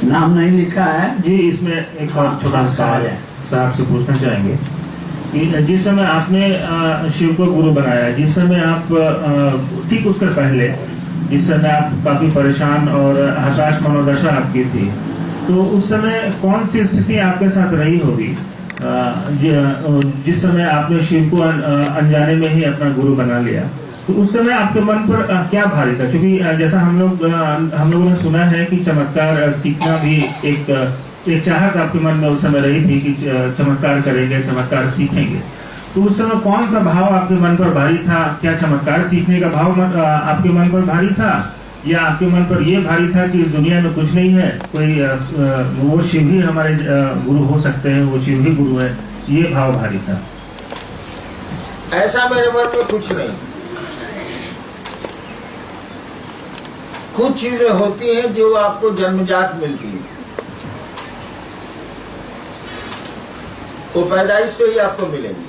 नाम नहीं लिखा है जी। इसमें एक और छोटा सा सवाल साहब से पूछना चाहेंगे कि जिस समय आपने शिव को गुरु बनाया, जिस समय आप ठीक उसके पहले जिस समय आप काफी परेशान और हताश मनोदशा आपकी थी, तो उस समय कौन सी स्थिति आपके साथ रही होगी जिस समय आपने शिव को अनजाने में ही अपना गुरु बना लिया? तो उस समय आपके मन पर क्या भारी था? क्योंकि जैसा हम लोगों ने सुना है कि चमत्कार सीखना भी एक चाहत आपके मन में उस समय रही थी कि चमत्कार करेंगे, चमत्कार सीखेंगे। तो उस समय कौन सा भाव आपके मन पर भारी था? क्या चमत्कार सीखने का भाव आपके मन पर भारी था, या आपके मन पर यह भारी था कि इस दुनिया में कुछ नहीं है, कोई वो शिव ही हमारे गुरु हो सकते हैं, वो शिव ही गुरु है, ये भाव भारी था? ऐसा मेरे मन में कुछ नहीं। कुछ चीजें होती हैं जो आपको जन्मजात मिलती है, वो पैदाइश से ही आपको मिलेंगी।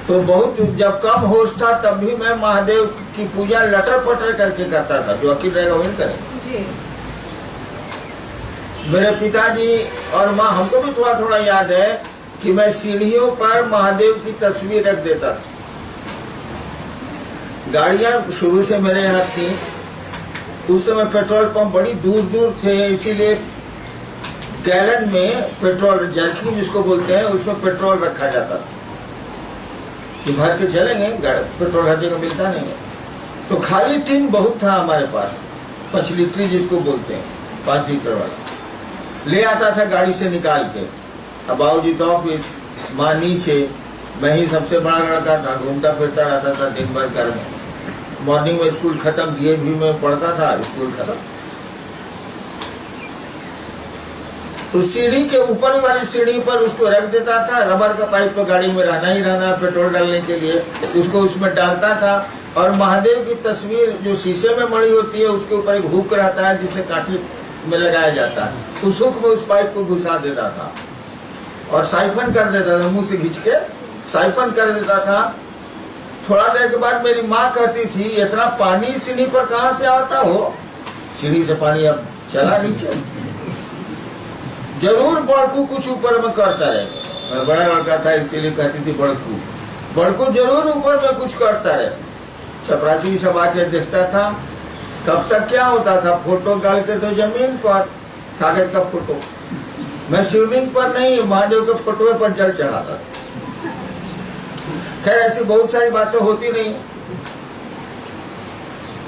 तो बहुत जब कम होश था तब भी मैं महादेव की पूजा लटर पटर करके करता था, जो अकील रहेगा वही करेगा। मेरे पिताजी और माँ, हमको भी थोड़ा थोड़ा याद है कि मैं सीढ़ियों पर महादेव की तस्वीर रख देता था। गाड़ियां शुरू से मेरे यहाँ थी, उस समय पेट्रोल पंप बड़ी दूर दूर थे, इसीलिए गैलन में पेट्रोल, जर्किन जिसको बोलते हैं, उसमें पेट्रोल रखा जाता था कि भर के चलेंगे, पेट्रोल हर जगह मिलता नहीं है। तो खाली टिन बहुत था हमारे पास, 5 लीटर जिसको बोलते हैं, 5 लीटर वाला ले आता था गाड़ी से निकाल के। अब बाबूजी तो ऑफिस, माँ नीचे, मैं ही सबसे बड़ा लड़का था, घूमता फिरता रहता था दिन भर घर में। मॉर्निंग में स्कूल खत्म, डीएवी में पढ़ता था, स्कूल खत्म। तो सीढ़ी के ऊपर वाली सीढ़ी पर उसको रख देता था। रबर का पाइप तो गाड़ी में रहना ही रहना, पेट्रोल डालने के लिए उसको उसमें डालता था। और महादेव की तस्वीर जो शीशे में मड़ी होती है, उसके ऊपर एक हुक रहता है जिसे काठी में लगाया जाता है। उस हुक में उस पाइप को घुसा देता था और साइफन कर देता था, मुंह से खींच के साइफन कर देता था। थोड़ा देर के बाद मेरी माँ कहती थी, इतना पानी सीढ़ी पर कहाँ से आता हो? सीढ़ी से पानी अब चला नीचे। जरूर बड़कू कुछ ऊपर में करता रहे। मैं बड़ा लड़का था इसीलिए कहती थी बड़कू, बड़कू जरूर ऊपर में कुछ करता रहे। चपरासी सब आके देखता था। तब तक क्या होता था, फोटो डाल के तो जमीन पर कागज का फोटो, मैं शिवलिंग पर नहीं, महादेव के फोटो पर जल चढ़ाता। खैर ऐसी बहुत सारी बातें होती नहीं।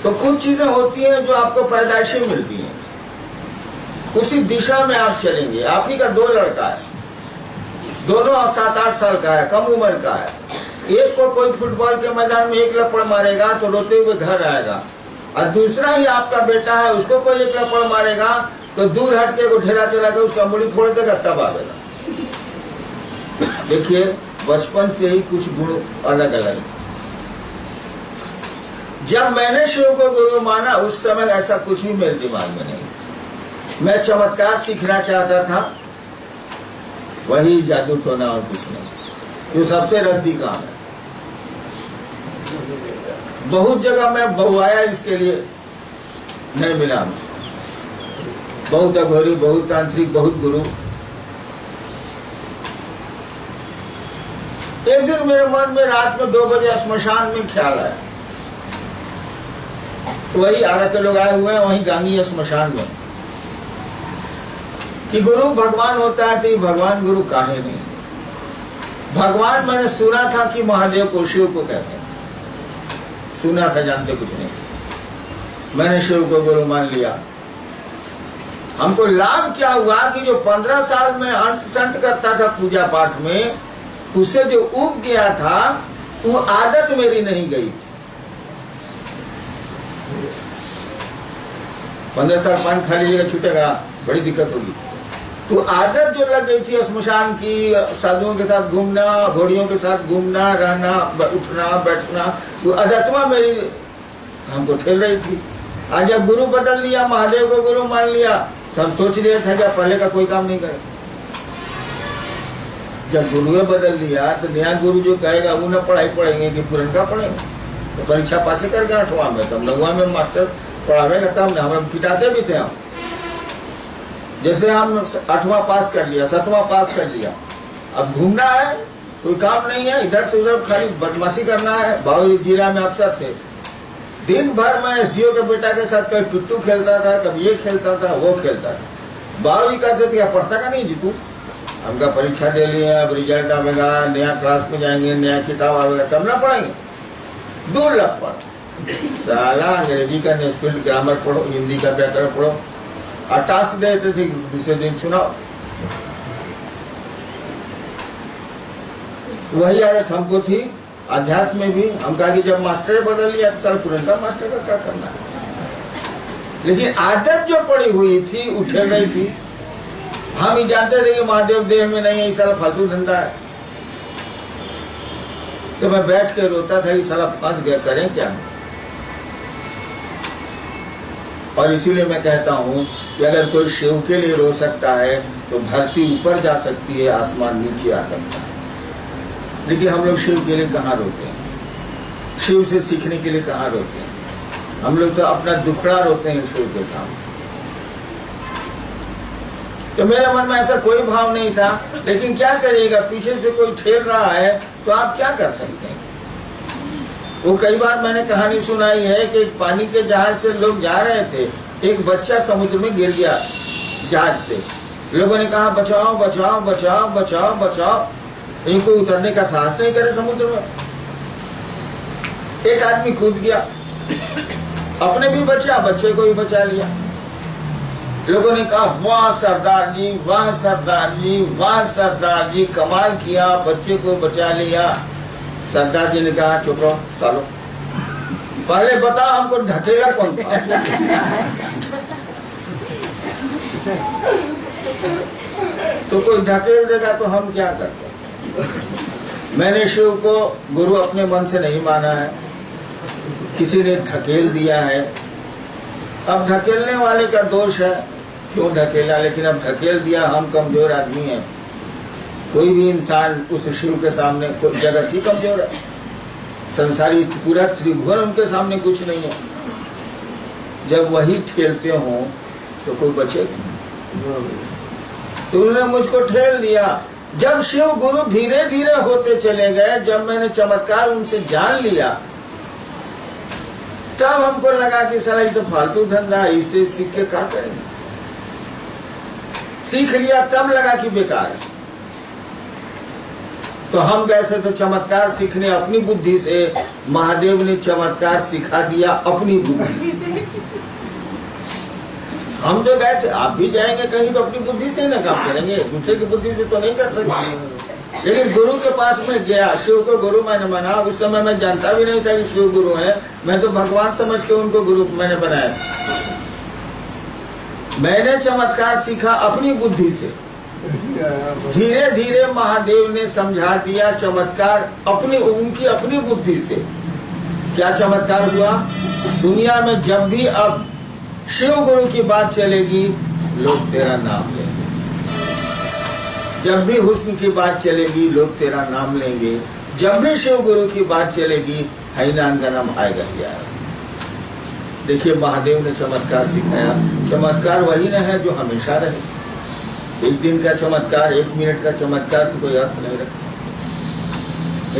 तो कुछ चीजें होती हैं जो आपको पैदाइशी मिलती हैं, उसी दिशा में आप चलेंगे। आप ही का 2 लड़का है, दोनों 7-8 साल का है, कम उम्र का है। एक को कोई फुटबॉल के मैदान में एक लपड़ मारेगा तो रोते हुए घर आएगा, और दूसरा ही आपका बेटा है, उसको कोई एक लपड़ मारेगा तो दूर हट के ढेला चला के उसका मुड़ी फोड़ देगा, तब आवेगा। देखिए, बचपन से ही कुछ गुण अलग अलग। जब मैंने शिव को गुरु माना, उस समय ऐसा कुछ भी मेरे दिमाग में नहीं। मैं चमत्कार सीखना चाहता था, वही जादू टोना और कुछ नहीं। ये सबसे रद्दी काम है। बहुत जगह मैं बहुआया, इसके लिए नहीं मिला। बहुत अघोरी, बहुत तांत्रिक, बहुत गुरु। एक दिन मेरे मन में रात में 2 बजे श्मशान में ख्याल आया। वही आरा के लोग आए हुए हैं, वही गांगी है श्मशान में, कि गुरु भगवान होता है, तो भगवान गुरु काहे नहीं? भगवान मैंने सुना था कि महादेव को, शिव को कहते हैं, सुना था, जानते कुछ नहीं। मैंने शिव को गुरु मान लिया। हमको लाभ क्या हुआ कि जो 15 साल में अंत संत करता था पूजा पाठ में, उससे जो उब गया था, वो आदत मेरी नहीं गई थी। 15 साल पान खा लीजिएगा, छूटेगा, बड़ी दिक्कत होगी। तो आदत जो लग गई थी स्मशान की, साधुओं के साथ घूमना, घोड़ियों के साथ घूमना, रहना, उठना, बैठना, वो आदतवा मेरी हमको ठेल रही थी। आज जब गुरु बदल लिया, महादेव को गुरु मान लिया, तो हम सोच रहे थे कि पहले का कोई काम नहीं करे। जब गुरुए बदल लिया तो नया गुरु जो कहेगा वो न पढ़ाई पढ़ेंगे कि पुरनका पढ़ेंगे। तो परीक्षा पास कर गया 8वां में, तब 9वां में मास्टर पढ़ावेगा तब ना, हमें पिटाते भी थे हम। जैसे हम 8वां पास कर लिया, 7वां पास कर लिया, अब घूमना है, कोई काम नहीं है, इधर से उधर खाली बदमाशी करना है। भाव जिला में अफसर थे, दिन भर मैं एसडीओ के बेटा के साथ कभी पिट्टू खेलता था, कभी ये खेलता था, वो खेलता था। बाबू जी कहते थे पढ़ता का नहीं जीतू, हमका परीक्षा दे लिया, अब रिजल्ट आवेगा, नया क्लास में जाएंगे, नया किताब आवेगा, तब ना पढ़ेंगे। दूर लग पड़ साला, अंग्रेजी का नेशनल ग्रामर पढ़ो, हिंदी का व्याकरण पढ़ो, और टास्क देते थे दूसरे दिन सुनाओ। वही आदत हमको थी अध्यात्म में भी। हम कहा कि जब मास्टर बदल लिया तो साल पुरनका मास्टर का क्या करना है, लेकिन आदत जो पड़ी हुई थी उठे रही थी। हम ही जानते थे कि महादेव देह में नहीं है, इस साला फालतू धंधा है। तो मैं बैठ के रोता था कि साला फंस गया, करें क्या। और इसीलिए मैं कहता हूं कि अगर कोई शिव के लिए रो सकता है तो धरती ऊपर जा सकती है, आसमान नीचे आ सकता है। लेकिन हम लोग शिव के लिए कहाँ रोते हैं, शिव से सीखने के लिए कहाँ रोते हैं। हम लोग तो अपना दुखड़ा रोते हैं शिव के सामने। तो मेरे मन में ऐसा कोई भाव नहीं था, लेकिन क्या करिएगा, पीछे से कोई ठेल रहा है तो आप क्या कर सकते हैं। वो कई बार मैंने कहानी सुनाई है कि पानी के जहाज से लोग जा रहे थे, एक बच्चा समुद्र में गिर गया जहाज से। लोगों ने कहा बचाओ बचाओ बचाओ बचाओ बचाओ, इनको उतरने का साहस नहीं करे समुद्र में। एक आदमी कूद गया, अपने भी बचा, बच्चे को भी बचा लिया। लोगों ने कहा वाह सरदार जी, वाह सरदार जी, वाह सरदार जी, कमाल किया, बच्चे को बचा लिया। सरदार जी ने कहा चुप रहो सालो, पहले बता हमको ढकेला कौन था। तो कोई ढकेल देगा तो हम क्या कर सकते। मैंने शिव को गुरु अपने मन से नहीं माना है, किसी ने ढकेल दिया है। अब ढकेलने वाले का दोष है, क्यों ढकेला, लेकिन अब ढकेल दिया, हम कमजोर आदमी हैं। कोई भी इंसान उस शिव के सामने जगत ही कमजोर है। संसारी पूरा त्रिभुवन उनके सामने कुछ नहीं है। जब वही ठेलते हो तो कोई बचेगा। तो उन्होंने मुझको ठेल दिया। जब शिव गुरु धीरे धीरे होते चले गए, जब मैंने चमत्कार उनसे जान लिया, तब हमको लगा कि साला ये तो फालतू धंधा है, इसे सीख के क्या करेंगे। सीख लिया तब लगा कि बेकार है। तो हम गए थे तो चमत्कार सीखने अपनी बुद्धि से, महादेव ने चमत्कार सिखा दिया अपनी बुद्धि से। हम जो गए थे, आप भी जाएंगे कहीं तो अपनी बुद्धि से ना काम करेंगे, दूसरे की बुद्धि से तो नहीं कर सकते। लेकिन गुरु के पास में गया, शिव को गुरु मैंने माना। उस समय मैं जानता भी नहीं था कि शिव गुरु है, मैं तो भगवान समझ के उनको गुरु मैंने बनाया। मैंने चमत्कार सीखा अपनी बुद्धि से। धीरे धीरे महादेव ने समझा दिया चमत्कार अपनी, उनकी अपनी बुद्धि से। क्या चमत्कार हुआ, दुनिया में जब भी अब शिव गुरु की बात चलेगी, लोग तेरा नाम लेंगे। जब भी हुस्न की बात चलेगी, लोग तेरा नाम लेंगे। जब भी शिव गुरु की बात चलेगी, हरिनाम का नाम आएगा ही आएगा। देखिए महादेव ने चमत्कार सिखाया। चमत्कार वही न है जो हमेशा रहे। एक दिन का चमत्कार, एक मिनट का चमत्कार कोई अर्थ नहीं रखता।